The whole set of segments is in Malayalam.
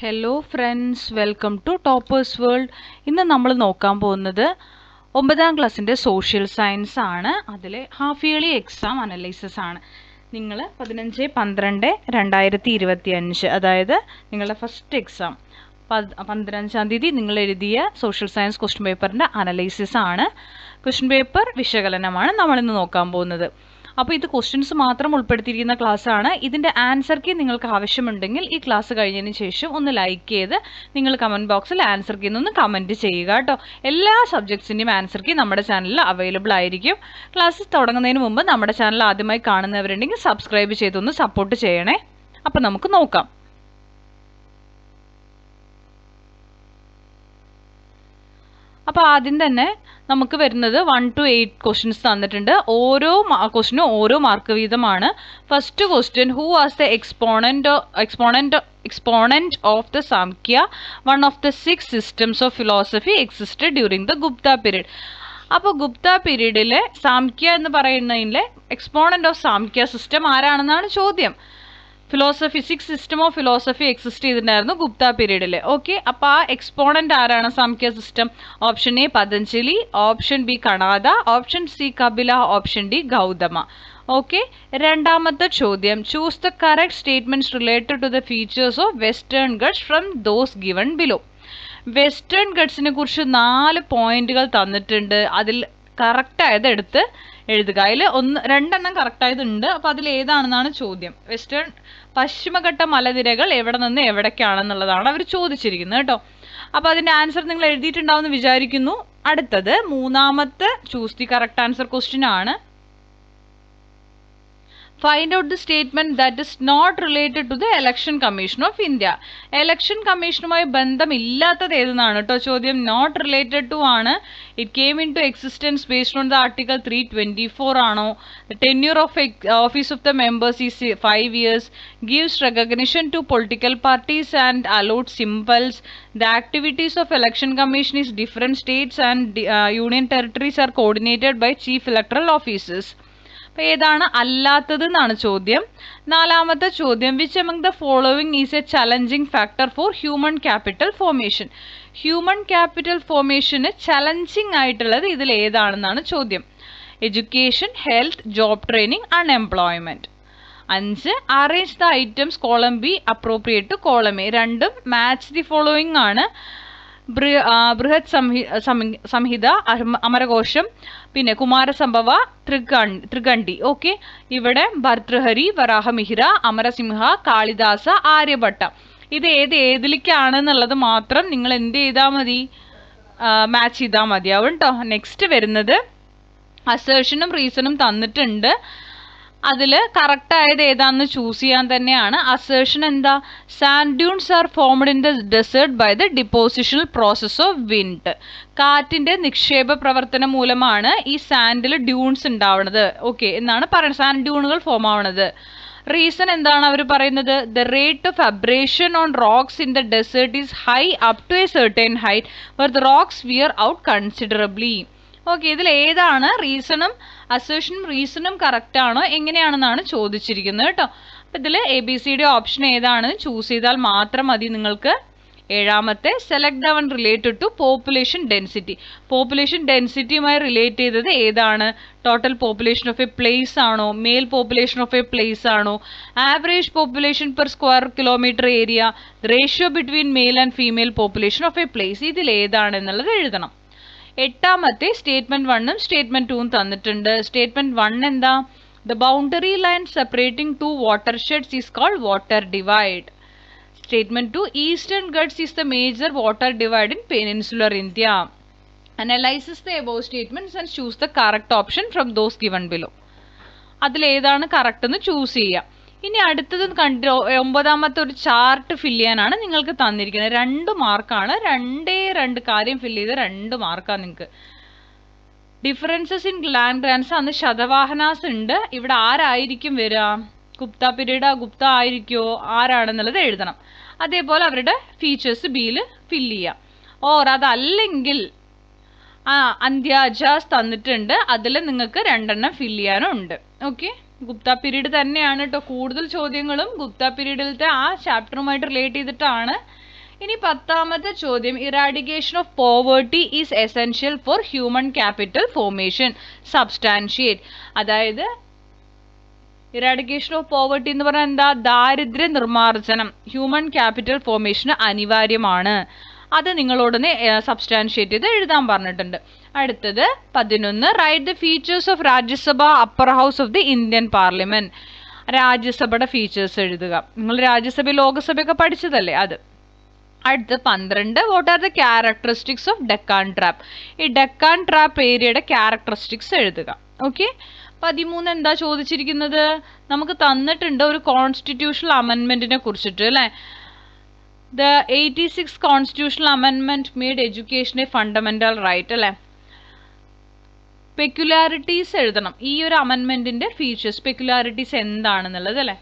Hello friends, welcome to toppers world. ഇന്ന് നമ്മൾ നോക്കാൻ പോകുന്നത് 9ാം ക്ലാസ്സിൻ്റെ സോഷ്യൽ സയൻസ് ആണ്. അതിലെ ഹാഫ് ഇയർലി എക്സാം അനലൈസിസ് ആണ്. നിങ്ങൾ 15/12/2025, അതായത് നിങ്ങളുടെ ഫസ്റ്റ് എക്സാം 15-ാം തീയതി നിങ്ങൾ എഴുതിയ സോഷ്യൽ സയൻസ് ക്വസ്റ്റ്യൻ പേപ്പറിൻ്റെ അനലൈസിസ് ആണ്. ക്വസ്റ്റ്യൻ പേപ്പർ വിശകലനമാണ് നമ്മളിന്ന് നോക്കാൻ പോകുന്നത്. അപ്പോൾ ഇത് ക്വസ്റ്റ്യൻസ് മാത്രം ഉൾപ്പെടുത്തിയിരിക്കുന്ന ക്ലാസ്സാണ്. ഇതിൻ്റെ ആൻസർ കീ നിങ്ങൾക്ക് ആവശ്യമുണ്ടെങ്കിൽ ഈ ക്ലാസ് കഴിഞ്ഞതിന് ശേഷം ഒന്ന് ലൈക്ക് ചെയ്ത് നിങ്ങൾ കമൻറ്റ് ബോക്സിൽ ആൻസർ കീ ഒന്ന് കമൻറ്റ് ചെയ്യുക കേട്ടോ. എല്ലാ സബ്ജക്ട്സിൻ്റെയും ആൻസർ കീ നമ്മുടെ ചാനലിൽ അവൈലബിൾ ആയിരിക്കും. ക്ലാസ് തുടങ്ങുന്നതിന് മുമ്പ് നമ്മുടെ ചാനൽ ആദ്യമായി കാണുന്നവരുണ്ടെങ്കിൽ സബ്സ്ക്രൈബ് ചെയ്തൊന്ന് സപ്പോർട്ട് ചെയ്യണേ. അപ്പോൾ നമുക്ക് നോക്കാം. അപ്പോൾ ആദ്യം തന്നെ നമുക്ക് വരുന്നത് 1 to 8 ക്വസ്റ്റ്യൻസ് തന്നിട്ടുണ്ട്. ഓരോ ക്വസ്റ്റ്യനും ഓരോ മാർക്ക് വീതമാണ്. First question, who was the exponent of the Samkhya, one of the 6 systems of philosophy existed during the Gupta period. അപ്പോൾ ഗുപ്ത പീരീഡിലെ സാംഖ്യ എന്ന് പറയുന്നതിലെ എക്സ്പോണന്റ് ഓഫ് സാംഖ്യ സിസ്റ്റം ആരാണെന്നാണ് ചോദ്യം. Philosophy 6 system of philosophy exist ചെയ്തിട്ടുണ്ടായിരുന്നു ഗുപ്ത പീരീഡിൽ. ഓക്കെ, അപ്പോൾ ആ എക്സ്പോണന്റ് ആരാണ് Samkhya system? Option A Patanjali, option B Kanada, option C Kapila, option D Gautama. Okay, രണ്ടാമത്തെ ചോദ്യം, choose the correct statements related to the features of Western Ghats from those given below. Western ഗട്ട്സിനെ കുറിച്ച് 4 പോയിന്റുകൾ തന്നിട്ടുണ്ട്. അതിൽ കറക്റ്റായത് എടുത്ത് എഴുതുക. അതിൽ 2 കറക്റ്റായതുണ്ട്. അപ്പോൾ അതിൽ ഏതാണെന്നാണ് ചോദ്യം. വെസ്റ്റേൺ പശ്ചിമഘട്ട മലനിരകൾ എവിടെ നിന്ന് എവിടേക്കാണെന്നുള്ളതാണ് അവർ ചോദിച്ചിരിക്കുന്നത് കേട്ടോ. അപ്പോൾ അതിൻ്റെ ആൻസർ നിങ്ങൾ എഴുതിയിട്ടുണ്ടാവുമെന്ന് വിചാരിക്കുന്നു. അടുത്തത് മൂന്നാമത്തെ choose the correct answer question ആണ്. Find out the statement that is not related to the Election Commission of India. Election Commissionuമായി ബന്ധമില്ലാത്തത് ഏതെന്നാണ് കേട്ടോ ചോദ്യം. നോട്ട് റിലേറ്റഡ് ടു ആണ്. It came into existence based on the article 324 ആണോ? The tenure of office of the members is 5 years. Gives recognition to political parties and allowed symbols. The activities of Election Commission is different states and union territories are coordinated by chief electoral officers. ഏതാണ് അല്ലാത്തത് എന്നാണ് ചോദ്യം. നാലാമത്തെ ചോദ്യം, which among the following is a challenging factor for human capital formation. Human capital ഫോർമേഷന് ചലഞ്ചിങ് ആയിട്ടുള്ളത് ഇതിൽ ഏതാണെന്നാണ് ചോദ്യം. Education, health, job training, unemployment. 5, arrange the items column B appropriate to column A. രണ്ടും മാച്ച് ദി ഫോളോവിങ് ആണ്. ബൃഹത് സംഹിത, അമരകോശം, പിന്നെ കുമാരസംഭവ, ത്രികണ്ഠി. ഓക്കെ, ഇവിടെ ഭർതൃഹരി, വരാഹമിഹിര, അമരസിംഹ, കാളിദാസ, ആര്യഭട്ട. ഇത് ഏതിലേക്കാണെന്നുള്ളത് മാത്രം നിങ്ങൾ എന്ത് ചെയ്താൽ മതി? മാച്ച് ചെയ്താൽ മതിയാവും കേട്ടോ. നെക്സ്റ്റ് വരുന്നത് അസേർഷനും റീസണും തന്നിട്ടുണ്ട്. അതിൽ കറക്റ്റ് ആയത് ഏതാണെന്ന് ചൂസ് ചെയ്യാൻ തന്നെയാണ്. അസേർഷൻ എന്താ? Sand dunes are formed in the desert by the depositional process of wind. കാറ്റിന്റെ നിക്ഷേപ പ്രവർത്തനം മൂലമാണ് ഈ സാൻഡിൽ ഡ്യൂൺസ് ഉണ്ടാവുന്നത്. ഓക്കെ എന്നാണ് പറയുന്നത്, സാൻഡ് ഡ്യൂണുകൾ ഫോം ആവുന്നത്. റീസൺ എന്താണ് അവർ പറയുന്നത്? The rate of abrasion on rocks in the desert is high up to a certain height where the rocks wear out considerably. Okay, ഇതിൽ ഏതാണ് റീസണും അസേർഷനും റീസണും കറക്റ്റ് ആണോ എങ്ങനെയാണെന്നാണ് ചോദിച്ചിരിക്കുന്നത് കേട്ടോ. അപ്പം ഇതിൽ ABCD ഓപ്ഷൻ ഏതാണെന്ന് ചൂസ് ചെയ്താൽ മാത്രം മതി നിങ്ങൾക്ക്. ഏഴാമത്തെ, select the one related to population density. Population ഡെൻസിറ്റിയുമായി റിലേറ്റ് ചെയ്തത് ഏതാണ്? Total population of a place ആണോ? Male population of a place ആണോ? Average population per square kilometre area? Ratio between male and female population of a place. ഇതിൽ ഏതാണെന്നുള്ളത് എഴുതണം. എട്ടാമത്തെ, സ്റ്റേറ്റ്മെന്റ് 1ഉം സ്റ്റേറ്റ്മെന്റ് 2ഉം തന്നിട്ടുണ്ട്. സ്റ്റേറ്റ്മെന്റ് 1 എന്താ? The boundary line separating 2 watersheds is called water divide. Statement 2, Eastern Ghats is the major water divide in peninsular India. Analysis the above statements and choose the correct option from those given below. അതിൽ ഏതാണ് കറക്റ്റ് എന്ന് ചൂസ് ചെയ്യുക. ഇനി അടുത്തത് കണ്ടോ, 9ാമത്തെ ഒരു ചാർട്ട് ഫില്ല് ചെയ്യാനാണ് നിങ്ങൾക്ക് തന്നിരിക്കുന്നത്. 2 മാർക്കാണ്. 2 കാര്യം ഫില്ല് ചെയ്ത് 2 മാർക്കാണ് നിങ്ങൾക്ക്. ഡിഫറൻസസ് ഇൻ ലാൻഡ് ഗ്രാൻസ്, അന്ന് ശതവാഹനാസ് ഉണ്ട്. ഇവിടെ ആരായിരിക്കും വരിക? ഗുപ്ത പീരീഡ് ഗുപ്ത ആയിരിക്കുമോ? ആരാണെന്നുള്ളത് എഴുതണം. അതേപോലെ അവരുടെ ഫീച്ചേഴ്സ് ബിയിൽ ഫില്ല് ചെയ്യുക. ഓർ അതല്ലെങ്കിൽ അന്ത്യാജാസ് തന്നിട്ടുണ്ട്. അതിൽ നിങ്ങൾക്ക് 2 ഫില്ല് ചെയ്യാനും ഉണ്ട്. ഓക്കെ, ഗുപ്ത പീരീഡ് തന്നെയാണ് കേട്ടോ. കൂടുതൽ ചോദ്യങ്ങളും ഗുപ്ത പീരീഡിലത്തെ ആ ചാപ്റ്ററുമായിട്ട് റിലേറ്റ് ചെയ്തിട്ടാണ് ഇനി 10ാമത്തെ ചോദ്യം, eradication of poverty is essential for human capital formation. Substantiate. അതായത് ഇറാഡിക്കേഷൻ ഓഫ് പോവേർട്ടി എന്ന് പറഞ്ഞാൽ എന്താ? ദാരിദ്ര്യ നിർമ്മാർജ്ജനം ഹ്യൂമൻ ക്യാപിറ്റൽ ഫോർമേഷന് അനിവാര്യമാണ്. അത് നിങ്ങളോടൊന്ന് സബ്സ്റ്റാൻഷിയേറ്റ് ചെയ്ത് എഴുതാൻ പറഞ്ഞിട്ടുണ്ട്. അടുത്തത് 11, write the features of Rajya Sabha upper house of the Indian parliament. രാജ്യസഭയുടെ ഫീച്ചേഴ്സ് എഴുതുക. നിങ്ങൾ രാജ്യസഭ ലോകസഭയൊക്കെ പഠിച്ചതല്ലേ അത്. അടുത്ത 12, what are the characteristics of Deccan trap. ഈ ഡെക്കാൻ ട്രാപ്പ് ഏരിയയുടെ ക്യാരക്ടറിസ്റ്റിക്സ് എഴുതുക. ഓക്കെ. 13 എന്താ ചോദിച്ചിരിക്കുന്നത്? നമുക്ക് തന്നിട്ടുണ്ട് ഒരു കോൺസ്റ്റിറ്റ്യൂഷണൽ അമെൻമെന്റിനെ കുറിച്ചിട്ട് അല്ലേ. ദ 86 കോൺസ്റ്റിറ്റ്യൂഷണൽ അമെൻമെന്റ് made education a fundamental right അല്ലേ. പെക്യുലാരിറ്റീസ് എഴുതണം. ഈ ഒരു അമെൻമെന്റിന്റെ ഫീച്ചേഴ്സ് പെക്യുലാരിറ്റീസ് എന്താണെന്നുള്ളത് അല്ലേ.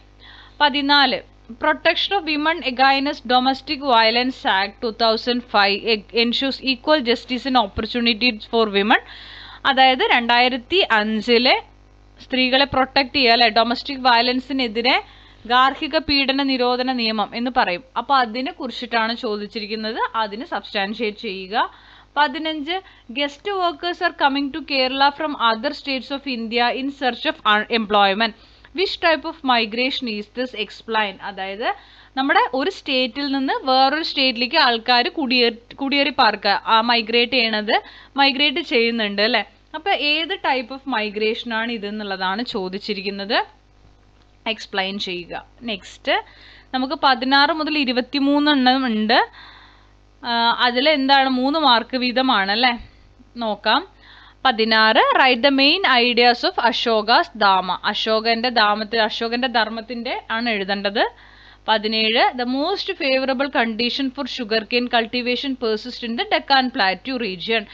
14, protection of women against domestic violence act 2005 ensures equal justice and opportunities for women. അതായത് 2005 സ്ത്രീകളെ പ്രൊട്ടക്ട് ചെയ്യുക അല്ലെ. ഡൊമസ്റ്റിക് വയലൻസിനെതിരെ ഗാർഹിക പീഡന നിരോധന നിയമം എന്ന് പറയും. അപ്പൊ അതിനെ കുറിച്ചിട്ടാണ് ചോദിച്ചിരിക്കുന്നത്. അതിന് സബ്സ്റ്റാൻഷിയേറ്റ് ചെയ്യുക. 15, guest workers are coming to Kerala from other states of India in search of employment. Which type of migration is this? Explain. അതായത് നമ്മുടെ ഒരു സ്റ്റേറ്റിൽ നിന്ന് വേറൊരു സ്റ്റേറ്റിലേക്ക് ആൾക്കാർ കുടിയേറി പാർക്കുക, മൈഗ്രേറ്റ് ചെയ്യുന്നുണ്ട് അല്ലെ. അപ്പൊ ഏത് ടൈപ്പ് ഓഫ് മൈഗ്രേഷൻ ആണ് ഇതെന്നുള്ളതാണ് ചോദിച്ചിരിക്കുന്നത്. എക്സ്പ്ലെയിൻ ചെയ്യുക. നെക്സ്റ്റ് നമുക്ക് 16 മുതൽ 23 എണ്ണം ഉണ്ട്. അതിൽ എന്താണ് 3 മാർക്ക് വീതമാണ് അല്ലേ. നോക്കാം. 16, write the main ideas of Ashoka's Dhamma. അശോകന്റെ ധർമ്മത്തിന്റെ ആണ് എഴുതേണ്ടത്. 17, the most favourable condition for sugar cane cultivation persist in the Deccan plateau region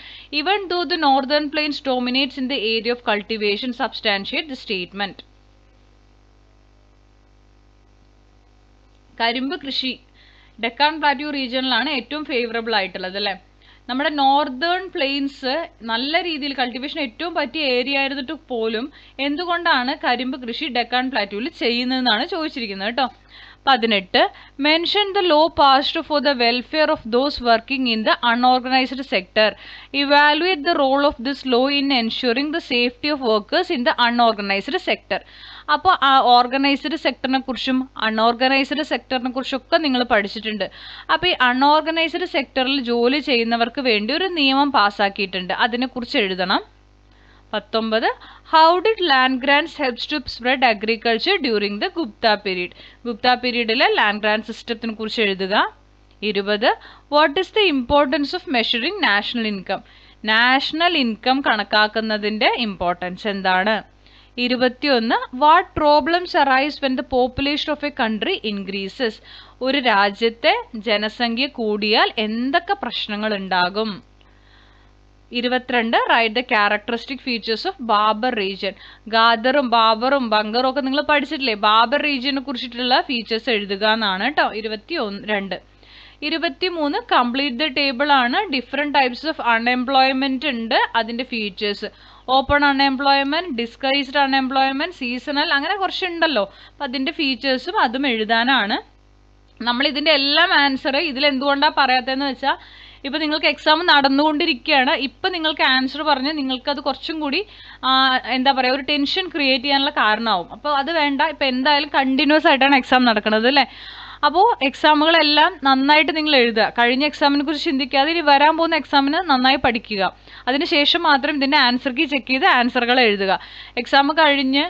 even though the northern plains dominates in the area of cultivation. Substantiate the statement. കരിമ്പ് കൃഷി ഡെക്കാൻ പ്ലാറ്റ്യൂ റീജിയനിലാണ് ഏറ്റവും ഫേവറബിൾ ആയിട്ടുള്ളത് അല്ലേ. നമ്മുടെ നോർത്തേൺ പ്ലെയിൻസ് നല്ല രീതിയിൽ കൾട്ടിവേഷൻ ഏറ്റവും പറ്റിയ ഏരിയ ആയിരുന്നിട്ട് പോലും എന്തുകൊണ്ടാണ് കരിമ്പ് കൃഷി ഡെക്കാൻ പ്ലാറ്റ്യൂവിൽ ചെയ്യുന്നതെന്നാണ് ചോദിച്ചിരിക്കുന്നത് കേട്ടോ. 18, mention the law passed for the welfare of those working in the unorganised sector. Evaluate the role of this law in ensuring the safety of workers in the unorganised sector. അപ്പോൾ ആ ഓർഗനൈസ്ഡ് സെക്ടറിനെ കുറിച്ചും അൺഓർഗനൈസ്ഡ് സെക്ടറിനെ കുറിച്ചും ഒക്കെ നിങ്ങൾ പഠിച്ചിട്ടുണ്ട്. അപ്പോൾ ഈ അൺഓർഗനൈസ്ഡ് സെക്ടറിൽ ജോലി ചെയ്യുന്നവർക്ക് വേണ്ടി ഒരു നിയമം പാസ്സാക്കിയിട്ടുണ്ട്. അതിനെക്കുറിച്ച് എഴുതണം. 19, how did land grants helps to spread agriculture during the Gupta period. Gupta പീരീഡിലെ ലാൻഡ് ഗ്രാൻഡ് സിസ്റ്റത്തിനെ കുറിച്ച് എഴുതുക. 20, what is the importance of measuring national income. National income കണക്കാക്കുന്നതിന്റെ ഇമ്പോർട്ടൻസ് എന്താണ്. 21, what problems arise when the population of a country increases. ഒരു രാജ്യത്തെ ജനസംഖ്യ കൂടിയാൽ എന്തൊക്കെ പ്രശ്നങ്ങൾ ഉണ്ടാകും. 22, write the characteristic features of Bhabar region. ബാബറും ബംഗറും ഒക്കെ നിങ്ങൾ പഠിച്ചിട്ടില്ലേ. ബാബർ റീജിയനെ കുറിച്ചിട്ടുള്ള ഫീച്ചേഴ്സ് എഴുതുക എന്നാണ് കേട്ടോ. 22. 23, കംപ്ലീറ്റ് ദ ടേബിൾ ആണ്. ഡിഫറെന്റ് ടൈപ്സ് ഓഫ് അൺഎംപ്ലോയ്മെന്റ് ഉണ്ട്, അതിന്റെ features. Open unemployment, disguised unemployment, seasonal, അങ്ങനെ കുറച്ചുണ്ടല്ലോ. അപ്പം അതിന്റെ ഫീച്ചേഴ്സും അതും എഴുതാനാണ്. നമ്മൾ ഇതിന്റെ എല്ലാം ആൻസർ ഇതിൽ എന്തുകൊണ്ടാണ് പറയാത്തതെന്ന് വെച്ചാൽ ഇപ്പം നിങ്ങൾക്ക് എക്സാം നടന്നുകൊണ്ടിരിക്കുകയാണ്. ഇപ്പം നിങ്ങൾക്ക് ആൻസർ പറഞ്ഞ് നിങ്ങൾക്കത് കുറച്ചും കൂടി എന്താ പറയുക ഒരു ടെൻഷൻ ക്രിയേറ്റ് ചെയ്യാനുള്ള കാരണമാവും. അപ്പോൾ അത് വേണ്ട. ഇപ്പം എന്തായാലും കണ്ടിന്യൂസ് ആയിട്ടാണ് എക്സാം നടക്കുന്നത് അല്ലേ. അപ്പോൾ എക്സാമുകളെല്ലാം നന്നായിട്ട് നിങ്ങൾ എഴുതുക. കഴിഞ്ഞ എക്സാമിനെ കുറിച്ച് ചിന്തിക്കാതെ ഇനി വരാൻ പോകുന്ന എക്സാമിന് നന്നായി പഠിക്കുക. അതിനുശേഷം മാത്രം ഇതിൻ്റെ ആൻസർ കീ ചെക്ക് ചെയ്ത് ആൻസറുകൾ എഴുതുക. എക്സാം കഴിഞ്ഞ്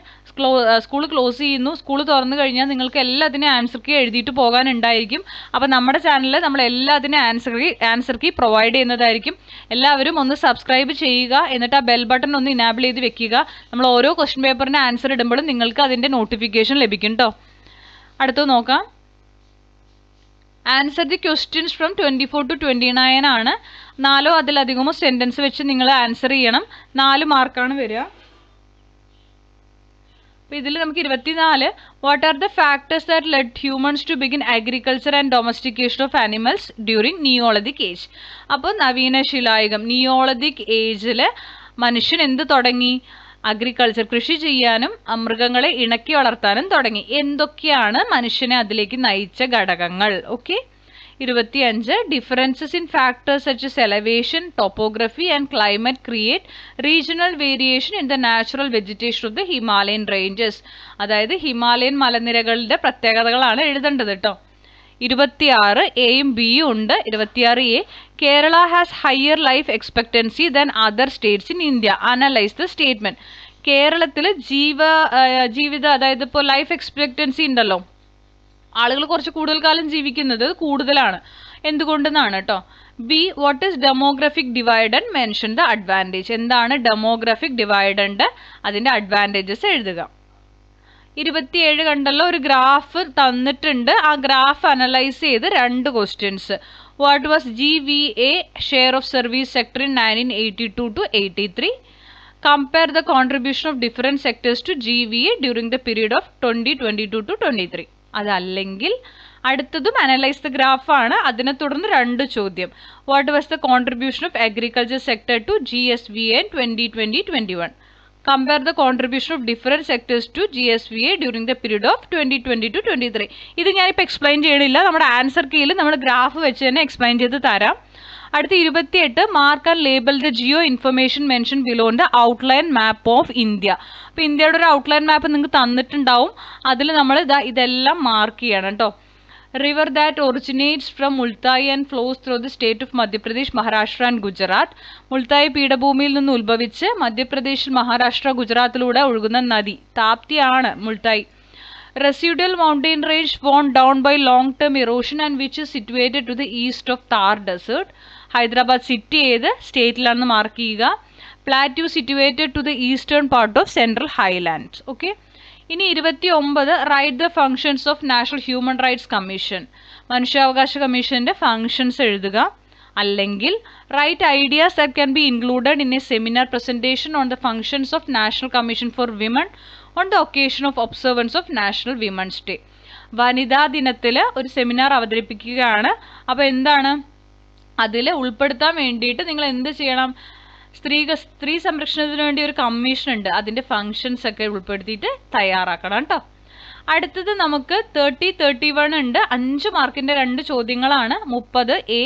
സ്കൂൾ ക്ലോസ് ചെയ്യുന്നു, സ്കൂൾ തുറന്നു കഴിഞ്ഞാൽ നിങ്ങൾക്ക് എല്ലാത്തിനും ആൻസർ കീ എഴുതിയിട്ട് പോകാനുണ്ടായിരിക്കും. അപ്പോൾ നമ്മുടെ ചാനലിൽ നമ്മൾ എല്ലാത്തിനും ആൻസർ കീ പ്രൊവൈഡ് ചെയ്യുന്നതായിരിക്കും. എല്ലാവരും ഒന്ന് സബ്സ്ക്രൈബ് ചെയ്യുക. എന്നിട്ട് ആ ബെൽ ബട്ടൺ ഒന്ന് ഇനാബിൾ ചെയ്ത് വെക്കുക. നമ്മൾ ഓരോ ക്വസ്റ്റ്യൻ പേപ്പറിൻ്റെ ആൻസർ ഇടുമ്പോഴും നിങ്ങൾക്ക് അതിൻ്റെ നോട്ടിഫിക്കേഷൻ ലഭിക്കും കേട്ടോ. അടുത്ത് നോക്കാം. Answer the questions from 24 to 29 ആണ്. 4 അതിലധികമോ സെൻറ്റൻസ് വെച്ച് നിങ്ങൾ ആൻസർ ചെയ്യണം. 4 മാർക്കാണ് വരിക. അപ്പോൾ ഇതിൽ നമുക്ക് 24, what are the factors that led humans to begin agriculture and domestication of animals during neolithic age. അപ്പോൾ നവീന ശിലായുഗം നിയോളജിക് ഏജിൽ മനുഷ്യൻ എന്ത് തുടങ്ങി? അഗ്രികൾച്ചർ, കൃഷി ചെയ്യാനും മൃഗങ്ങളെ ഇണക്കി വളർത്താനും തുടങ്ങി. എന്തൊക്കെയാണ് മനുഷ്യനെ അതിലേക്ക് നയിച്ച ഘടകങ്ങൾ? Okay, 25 differences in factors such as elevation, topography and climate create regional variation in the natural vegetation of the Himalayan ranges. അതായത് ഹിമാലയൻ മലനിരകളുടെ പ്രത്യേകതകളാണ് എഴുതേണ്ടത് കേട്ടോ. 26 എയും ബിയും ഉണ്ട്. 26 A, Kerala has higher life expectancy than other States in India. Analyse the statement. കേരളത്തിൽ ജീവിത അതായത് ഇപ്പോൾ ലൈഫ് എക്സ്പെക്ടൻസി ഉണ്ടല്ലോ, ആളുകൾ കുറച്ച് കൂടുതൽ കാലം ജീവിക്കുന്നത് കൂടുതലാണ്. എന്തുകൊണ്ടെന്നാണ് കേട്ടോ. B, what is demographic divide and mention the advantage. എന്താണ് ഡെമോഗ്രഫിക് ഡിവൈഡ്, അതിൻ്റെ അഡ്വാൻറ്റേജസ് എഴുതുക. 27 കണ്ടല്ലോ, ഒരു ഗ്രാഫ് തന്നിട്ടുണ്ട്. ആ ഗ്രാഫ് അനലൈസ് ചെയ്ത് 2 questions. What was GVA share of service sector in 1982 to 83? Compare the contribution of different sectors to GVA during the period of 2022 to 23. അതല്ലെങ്കിൽ അടുത്തതും അനലൈസ് ദ ഗ്രാഫാണ്. അതിനെ തുടർന്ന് 2 ചോദ്യം. What was the contribution of agriculture sector to GSVA in 2020-21? Compare the contribution of different sectors to GSVA during the period of 2020 to 23. ഇത് ഞാനിപ്പോൾ എക്സ്പ്ലെയിൻ ചെയ്യണില്ല, നമ്മുടെ ആൻസർ കീയിൽ നമ്മൾ ഗ്രാഫ് വെച്ച് തന്നെ എക്സ്പ്ലെയിൻ ചെയ്ത് തരാം. അടുത്ത 28, mark and label the geo information mention below the outline map of India. അപ്പോൾ ഇന്ത്യയുടെ ഒരു ഔട്ട്ലൈൻ മാപ്പ് നിങ്ങൾക്ക് തന്നിട്ടുണ്ടാവും. അതിൽ നമ്മൾ ഇതെല്ലാം മാർക്ക് ചെയ്യണം കേട്ടോ. River that originates from Multai and flows through the state of Madhya Pradesh, Maharashtra and Gujarat. Multai പീഠഭൂമിയിൽ നിന്ന് ഉത്ഭവിച്ച് മധ്യപ്രദേശിൽ, മഹാരാഷ്ട്ര, ഗുജറാത്തിലൂടെ ഒഴുകുന്ന നദി താപ്തിയാണ് Multai. Residual mountain range worn down by long-term erosion and which is situated to the east of Thar Desert. Hyderabad city ഏത് സ്റ്റേറ്റിലാണെന്ന് മാർക്ക് ചെയ്യുക. Plateau situated to the eastern part of central highlands. Okay. ഇനി 29, write the functions of national human rights commission. മനുഷ്യാവകാശ കമ്മീഷന്റെ ഫങ്ഷൻസ് എഴുതുക. അല്ലെങ്കിൽ write ideas that can be included in a seminar presentation on the functions of national commission for women on the occasion of observance of national women's day. വനിതാ ദിനത്തിൽ ഒരു സെമിനാർ അവതരിപ്പിക്കുകയാണ്. അപ്പോൾ എന്താണ് അതിൽ ഉൾപ്പെടുത്താൻ വേണ്ടിയിട്ട് നിങ്ങൾ എന്ത് ചെയ്യണം? സ്ത്രീ സംരക്ഷണത്തിന് വേണ്ടി ഒരു കമ്മീഷൻ ഉണ്ട്, അതിൻ്റെ ഫങ്ഷൻസ് ഒക്കെ ഉൾപ്പെടുത്തിയിട്ട് തയ്യാറാക്കണം കേട്ടോ. അടുത്തത് നമുക്ക് 30, 31 ഉണ്ട്. 5 മാർക്കിൻ്റെ 2 ചോദ്യങ്ങളാണ്. 30 A,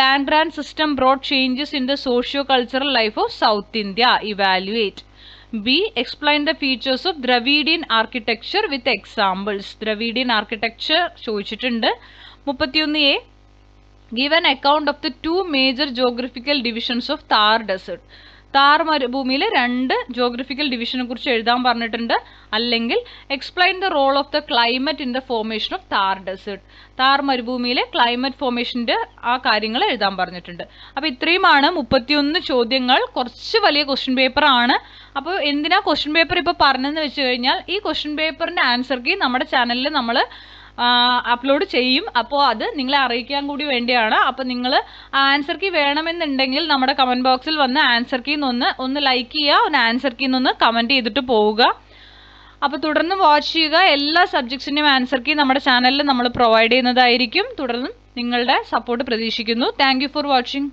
land grand system broad changes in the socio cultural life of South India, evaluate. B, explain the features of Dravidian architecture with examples. Dravidian architecture ചോദിച്ചിട്ടുണ്ട്. 31 A, give an account of the 2 major geographical divisions of Thar Desert. Thar മരുഭൂമിയിലെ 2 ജോഗ്രഫിക്കൽ ഡിവിഷനെ കുറിച്ച് എഴുതാൻ പറഞ്ഞിട്ടുണ്ട്. അല്ലെങ്കിൽ explain the role of the climate in the formation of Thar desert. Thar മരുഭൂമിയിലെ ക്ലൈമറ്റ് ഫോർമേഷൻ്റെ ആ കാര്യങ്ങൾ എഴുതാൻ പറഞ്ഞിട്ടുണ്ട്. അപ്പോൾ ഇത്രയുമാണ് 31 ചോദ്യങ്ങൾ. കുറച്ച് വലിയ ക്വസ്റ്റ്യൻ പേപ്പർ ആണ്. അപ്പോൾ എന്തിനാ ക്വസ്റ്റ്യൻ പേപ്പർ ഇപ്പോൾ പറഞ്ഞതെന്ന് വെച്ച് കഴിഞ്ഞാൽ, ഈ ക്വസ്റ്റ്യൻ പേപ്പറിൻ്റെ ആൻസർ കീ നമ്മുടെ ചാനലിൽ നമ്മൾ അപ്ലോഡ് ചെയ്യും. അപ്പോൾ അത് നിങ്ങളെ അറിയിക്കാൻ കൂടി വേണ്ടിയാണ്. അപ്പോൾ നിങ്ങൾ ആൻസർ കീ വേണമെന്നുണ്ടെങ്കിൽ നമ്മുടെ കമൻറ്റ് ബോക്സിൽ വന്ന് ആൻസർ കീ ഒന്ന് ലൈക്ക് ചെയ്യുക, ഒന്ന് ആൻസർ കീ ഒന്ന് കമൻറ്റ് ചെയ്തിട്ട് പോവുക. അപ്പോൾ തുടർന്ന് വാച്ച് ചെയ്യുക. എല്ലാ സബ്ജക്ട്സിൻ്റെയും ആൻസർ കീ നമ്മുടെ ചാനലിൽ നമ്മൾ പ്രൊവൈഡ് ചെയ്യുന്നതായിരിക്കും. തുടർന്ന് നിങ്ങളുടെ സപ്പോർട്ട് പ്രതീക്ഷിക്കുന്നു. Thank you for watching.